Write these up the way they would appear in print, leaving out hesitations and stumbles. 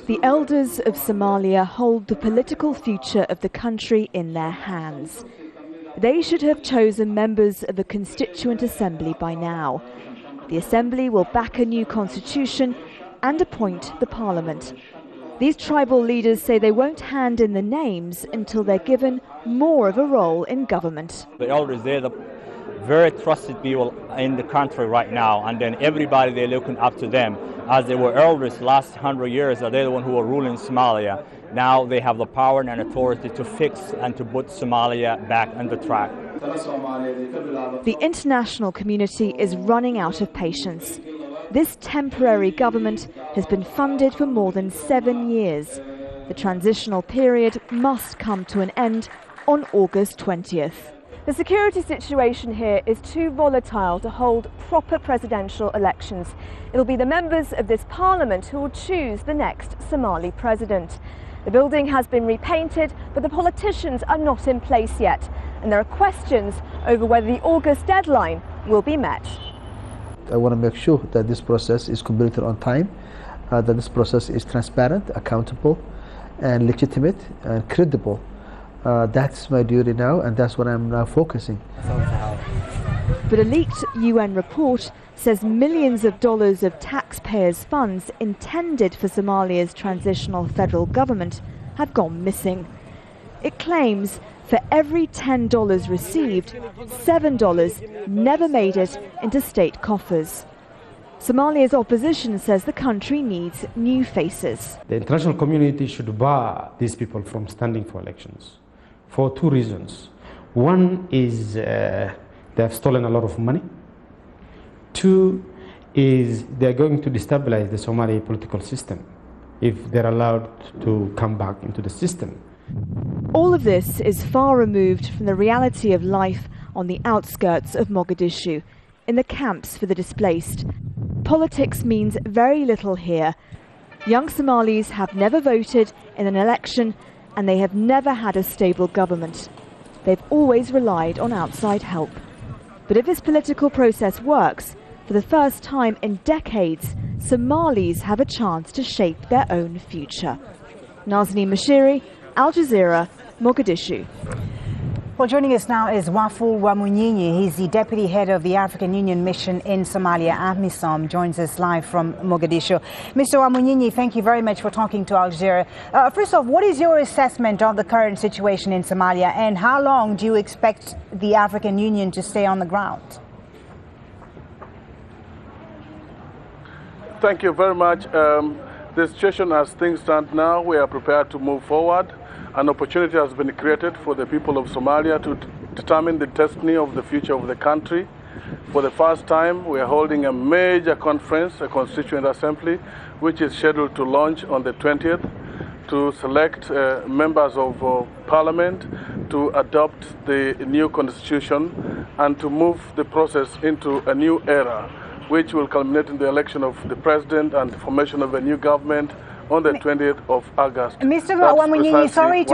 The elders of Somalia hold the political future of the country in their hands. They should have chosen members of the Constituent Assembly by now. The Assembly will back a new constitution and appoint the Parliament. These tribal leaders say they won't hand in the names until they're given more of a role in government. The elders, they're the very trusted people in the country right now, and then everybody, they're looking up to them. As they were elders last 100 years, they're the one who were ruling Somalia. Now they have the power and authority to fix and to put Somalia back on the track. The international community is running out of patience. This temporary government has been funded for more than 7 years. The transitional period must come to an end on August 20th. The security situation here is too volatile to hold proper presidential elections. It'll be the members of this parliament who will choose the next Somali president. The building has been repainted, but the politicians are not in place yet, and there are questions over whether the August deadline will be met. I want to make sure that this process is completed on time, that this process is transparent, accountable, and legitimate and credible. That's my duty now, and that's what I'm now focusing. But a leaked UN report says millions of dollars of taxpayers' funds intended for Somalia's transitional federal government have gone missing. It claims for every $10 received, $7 never made it into state coffers. Somalia's opposition says the country needs new faces. The international community should bar these people from standing for elections for 2 reasons. One is they have stolen a lot of money. 2 is they're going to destabilize the Somali political system if they're allowed to come back into the system. All of this is far removed from the reality of life on the outskirts of Mogadishu, in the camps for the displaced. Politics means very little here. Young Somalis have never voted in an election, and they have never had a stable government. They've always relied on outside help. But if this political process works, for the first time in decades, Somalis have a chance to shape their own future. Nazanine, Moshiri, Al Jazeera, Mogadishu. Well, joining us now is Waful Wamunyinyi. He's the Deputy Head of the African Union Mission in Somalia, AMISOM, joins us live from Mogadishu. Mr. Wamunyinyi, thank you very much for talking to Al Jazeera. First off, what is your assessment of the current situation in Somalia, and how long do you expect the African Union to stay on the ground? Thank you very much. The situation as things stand now, we are prepared to move forward. An opportunity has been created for the people of Somalia to determine the destiny of the future of the country. For the first time, we are holding a major conference, a Constituent Assembly, which is scheduled to launch on the 20th to select members of Parliament to adopt the new constitution and to move the process into a new era, which will culminate in the election of the president and the formation of a new government on the 20th of August. Mr. Wamunyinyi, sorry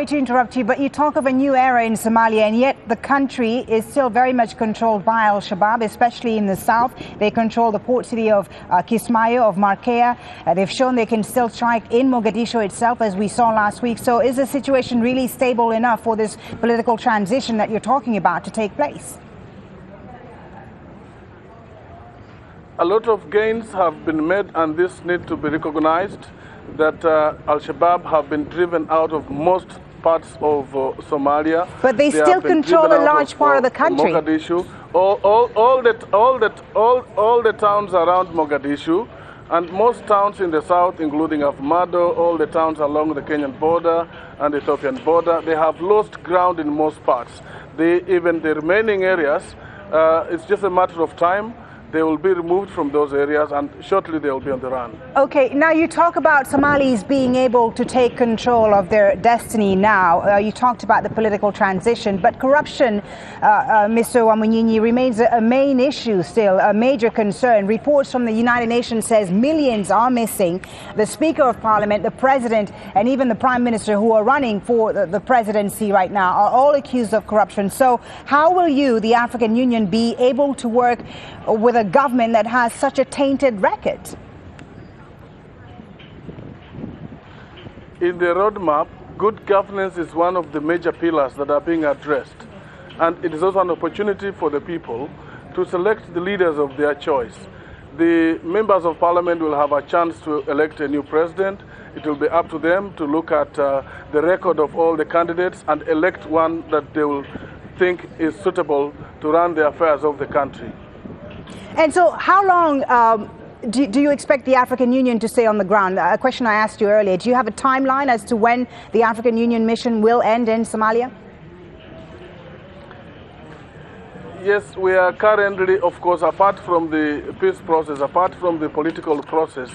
to interrupt you, but you talk of a new era in Somalia, and yet the country is still very much controlled by Al-Shabaab, especially in the south. They control the port city of Kismayo, of Markea. They've shown they can still strike in Mogadishu itself, as we saw last week. So is the situation really stable enough for this political transition that you're talking about to take place? A lot of gains have been made, and this needs to be recognized, that Al-Shabaab have been driven out of most parts of Somalia. But they still control a large part of the country. Mogadishu, all the towns around Mogadishu, and most towns in the south, including Afmado, all the towns along the Kenyan border and the Ethiopian border, they have lost ground in most parts. Even the remaining areas, it's just a matter of time. They will be removed from those areas, and shortly they will be on the run. Okay, now you talk about Somalis being able to take control of their destiny now. You talked about the political transition, but corruption, Mr. Wamunyinyi, remains a main issue still, a major concern. Reports from the United Nations says millions are missing. The Speaker of Parliament, the President, and even the Prime Minister, who are running for the presidency right now, are all accused of corruption. So how will you, the African Union, be able to work with a government that has such a tainted record? in the roadmap, good governance is one of the major pillars that are being addressed. And it is also an opportunity for the people to select the leaders of their choice. The members of parliament will have a chance to elect a new president. It will be up to them to look at the record of all the candidates and elect one that they will think is suitable to run the affairs of the country. And so how long do you expect the African Union to stay on the ground? A question I asked you earlier. Do you have a timeline as to when the African Union mission will end in Somalia? Yes, we are currently, of course, apart from the peace process, apart from the political process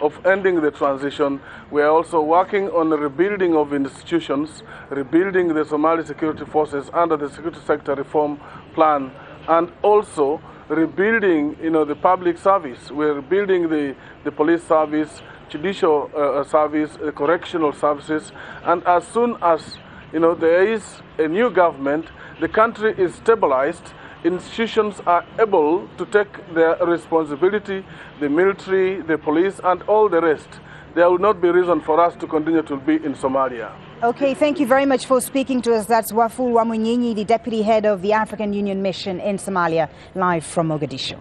of ending the transition, we are also working on the rebuilding of institutions, rebuilding the Somali security forces under the security sector reform plan, and also rebuilding, the public service. We're rebuilding the police service, judicial service, correctional services, and as soon as, there is a new government, the country is stabilized, institutions are able to take their responsibility, the military, the police, and all the rest. There will not be reason for us to continue to be in Somalia. Okay, thank you very much for speaking to us. That's Waful Wamunyinyi, the Deputy Head of the African Union Mission in Somalia, live from Mogadishu.